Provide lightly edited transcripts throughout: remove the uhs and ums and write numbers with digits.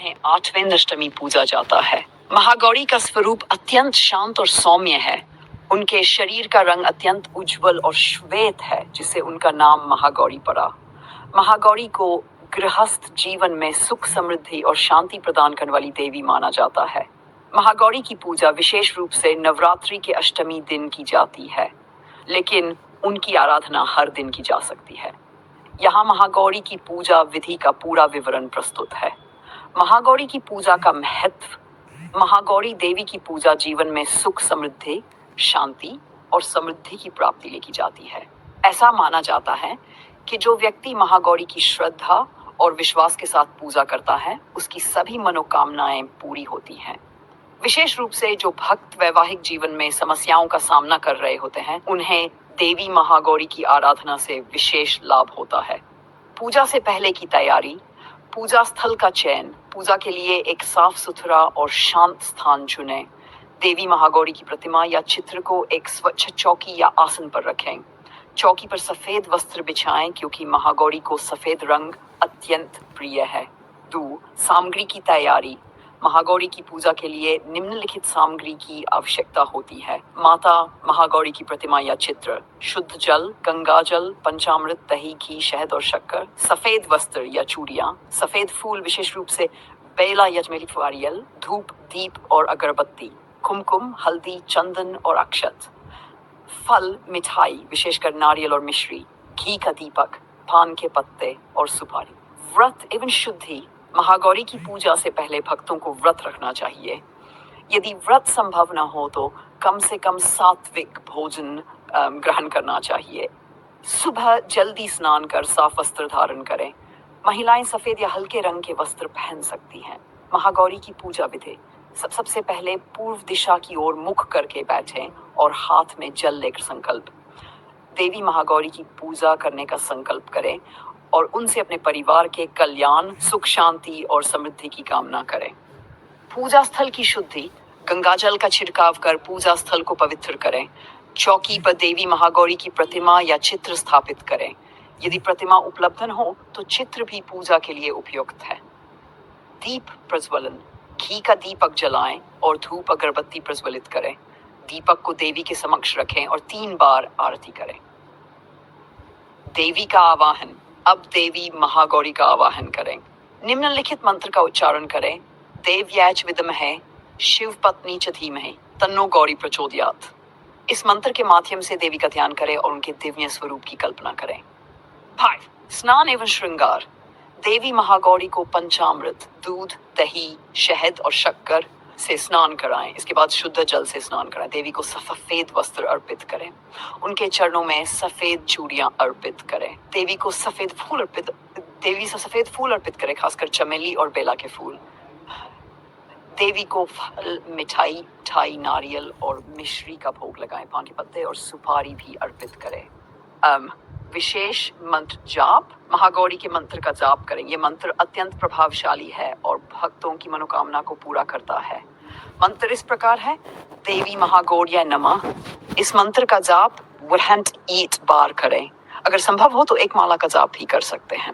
उन्हें 8वें अष्टमी पूजा जाता है। महागौरी का स्वरूप अत्यंत शांत और सौम्य है। उनके शरीर का रंग अत्यंत उज्जवल और श्वेत है, जिससे उनका नाम महागौरी पड़ा। महागौरी को गृहस्थ जीवन में सुख, समृद्धि और शांति प्रदान करने वाली देवी माना जाता है। महागौरी की पूजा विशेष रूप से नवरात्रि के अष्टमी दिन की जाती है, लेकिन उनकी आराधना हर दिन की जा सकती है। यहाँ महागौरी की पूजा विधि का पूरा विवरण प्रस्तुत है। महागौरी की पूजा का महत्व। महागौरी देवी की पूजा जीवन में सुख, समृद्धि, शांति और समृद्धि की प्राप्ति लेके जाती है। ऐसा माना जाता है कि जो व्यक्ति महागौरी की श्रद्धा और विश्वास के साथ पूजा करता है, उसकी सभी मनोकामनाएं पूरी होती हैं। विशेष रूप से जो भक्त वैवाहिक जीवन में समस्याओं का सामना कर रहे होते हैं, उन्हें देवी महागौरी की आराधना से विशेष लाभ होता है। पूजा से पहले की तैयारी। पूजा स्थल का चयन। पूजा के लिए एक साफ सुथरा और शांत स्थान चुनें। देवी महागौरी की प्रतिमा या चित्र को एक स्वच्छ चौकी या आसन पर रखें। चौकी पर सफेद वस्त्र बिछाएं, क्योंकि महागौरी को सफेद रंग अत्यंत प्रिय है। 2. सामग्री की तैयारी। महागौरी की पूजा के लिए निम्नलिखित सामग्री की आवश्यकता होती है। माता महागौरी की प्रतिमा या चित्र, शुद्ध जल, गंगा जल, पंचामृत, दही, घी, शहद और शक्कर, सफेद वस्त्र या चूड़ियां, सफेद फूल विशेष रूप से बेला या चमेली, नारियल, धूप, दीप और अगरबत्ती, कुमकुम, हल्दी, चंदन और अक्षत, फल, मिठाई विशेषकर नारियल और मिश्री, घी का दीपक, पान के पत्ते और सुपारी। व्रत एवं शुद्धि। महागौरी की पूजा से पहले भक्तों को व्रत रखना चाहिए। यदि व्रत संभव न हो तो कम से कम सात्विक भोजन ग्रहण करना चाहिए। सुबह जल्दी स्नान कर साफ वस्त्र धारण करें। महिलाएं सफेद या हल्के रंग के वस्त्र पहन सकती हैं। महागौरी की पूजा विधि। सबसे पहले पूर्व दिशा की ओर मुख करके बैठें और हाथ में जल लेकर संकल्प। देवी महागौरी की पूजा करने का संकल्प करें और उनसे अपने परिवार के कल्याण, सुख, शांति और समृद्धि की कामना करें। पूजा स्थल की शुद्धि। गंगाजल का छिड़काव कर पूजा स्थल को पवित्र करें। चौकी पर देवी महागौरी की प्रतिमा या चित्र स्थापित करें। यदि प्रतिमा उपलब्ध न हो तो चित्र भी पूजा के लिए उपयुक्त है। दीप प्रज्वलन। घी का दीपक जलाएं और धूप अगरबत्ती प्रज्वलित करें। दीपक को देवी के समक्ष रखें और 3 बार आरती करें। देवी का आवाहन। अब देवी महागौरी का आवाहन करें। निम्नलिखित मंत्र का उच्चारण करें। देव्याच विद्महे शिव पत्नी च धीमहि तन्नो गौरी प्रचोदयात्। इस मंत्र के माध्यम से देवी का ध्यान करें और उनके दिव्य स्वरूप की कल्पना करें। 5. स्नान एवं श्रृंगार। देवी महागौरी को पंचामृत, दूध, दही, शहद और शक्कर से स्नान कराएं। इसके बाद शुद्ध जल से स्नान कराएं। देवी को सफेद वस्त्र अर्पित करें। उनके चरणों में सफेद चूड़ियां अर्पित करें। देवी से सफेद फूल अर्पित करें, खासकर चमेली और बेला के फूल। देवी को फल, मिठाई, नारियल और मिश्री का भोग लगाएं। पान के पत्ते और सुपारी भी अर्पित करें। विशेष मंत्र जाप। महागौरी के मंत्र का जाप करें। ये मंत्र अत्यंत प्रभावशाली है और भक्तों की मनोकामना को पूरा करता है। मंत्र इस प्रकार है। देवी महागौर्याय नमः। इस मंत्र का जाप 108 बार करें। अगर संभव हो तो एक माला का जाप भी कर सकते हैं।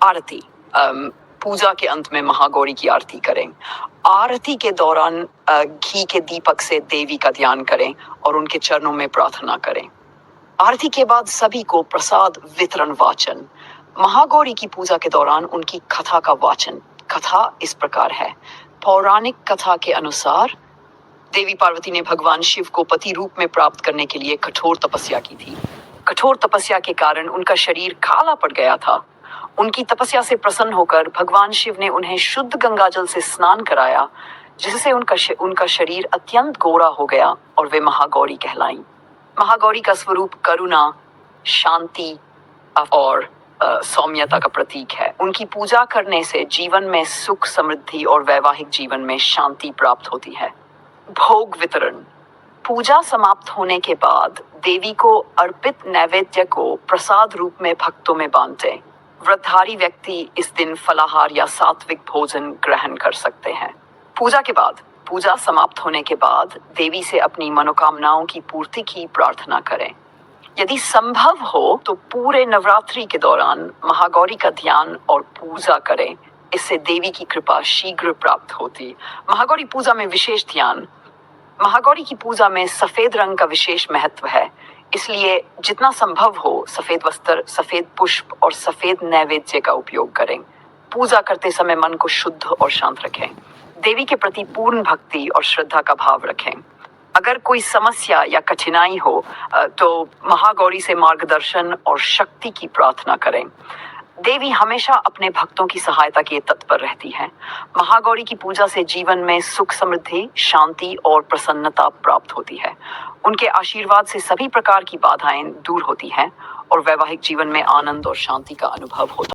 आरती। पूजा के अंत में महागौरी की आरती करें। आरती के दौरान घी के दीपक से देवी का ध्यान करें और उनके चरणों में प्रार्थना करें। आरती के बाद सभी को प्रसाद वितरण वाचन। महागौरी की पूजा के दौरान उनकी कथा का वाचन। कथा इस प्रकार है। पौराणिक कथा के अनुसार देवी पार्वती ने भगवान शिव को पति रूप में प्राप्त करने के लिए कठोर तपस्या की थी। कठोर तपस्या के कारण उनका शरीर काला पड़ गया था। उनकी तपस्या से प्रसन्न होकर भगवान शिव ने उन्हें शुद्ध गंगाजल से स्नान कराया, जिससे उनका शरीर अत्यंत गोरा हो गया और वे महागौरी कहलाईं। महागौरी का स्वरूप करुणा, शांति और सौम्यता का प्रतीक है। उनकी पूजा करने से जीवन में सुख, समृद्धि और वैवाहिक जीवन में शांति प्राप्त होती है। भोग वितरण। पूजा समाप्त होने के बाद देवी को अर्पित नैवेद्य को प्रसाद रूप में भक्तों में बांटें। व्रतधारी व्यक्ति इस दिन फलाहार या सात्विक भोजन ग्रहण कर सकते हैं। पूजा समाप्त होने के बाद देवी से अपनी मनोकामनाओं की पूर्ति की प्रार्थना करें। यदि संभव हो तो पूरे नवरात्रि के दौरान महागौरी का ध्यान और पूजा करें। इससे देवी की कृपा शीघ्र प्राप्त होती। महागौरी पूजा में विशेष ध्यान। महागौरी की पूजा में सफेद रंग का विशेष महत्व है, इसलिए जितना संभव हो सफेद वस्त्र, सफेद पुष्प और सफेद नैवेद्य का उपयोग करें। पूजा करते समय मन को शुद्ध और शांत रखें। देवी के प्रति पूर्ण भक्ति और श्रद्धा का भाव रखें। अगर कोई समस्या या कठिनाई हो तो महागौरी से मार्गदर्शन और शक्ति की प्रार्थना करें। देवी हमेशा अपने भक्तों की सहायता के लिए तत्पर रहती है। महागौरी की पूजा से जीवन में सुख, समृद्धि, शांति और प्रसन्नता प्राप्त होती है। उनके आशीर्वाद से सभी प्रकार की बाधाएं दूर होती हैं और वैवाहिक जीवन में आनंद और शांति का अनुभव होता है।